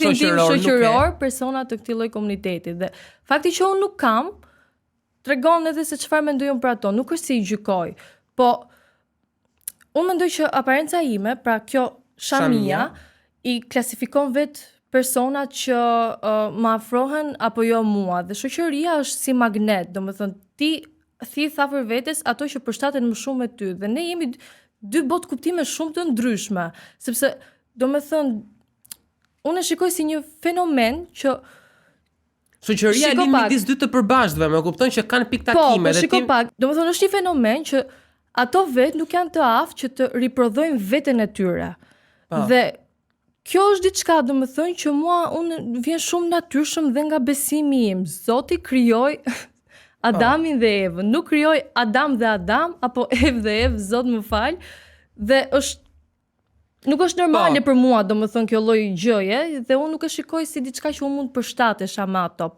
shoqëror persona të këtij lloj komuniteti. Dhe fakti që unë nuk kam tregon edhe se çfarë mendoj unë për ato, nuk është si i gjykoj, po unë mendoj që aparenca ime, pra kjo shamia i klasifikon vetë personat që më afrohen apo jo mua, dhe shoqëria është si magnet, domethënë ti thith afër vetes ato që përshtaten më shumë me ty, dhe ne jemi dy botë kuptime shumë të ndryshme, sepse domethënë unë e shikoj si një fenomen që shoqëria lind midis dy të përbashkëtve, më kupton që kanë pikë takime. Po, shiko pak, domethënë është një fenomen që ato vetë nuk janë të aftë që të riprodhojnë veten e tyre. Dhe kjo është diçka, domethënë, që unë vjen shumë natyrshëm dhe nga besimi im. Zoti krijoi Adamin dhe Evën, nuk krijoi Adam dhe Adam apo Evë dhe Evë, Zot më fal, dhe nuk është normale për mua, domethënë, kjo lloj gjëje, dhe unë nuk e shikoj si diçka që unë mund të përshtatesha me ato.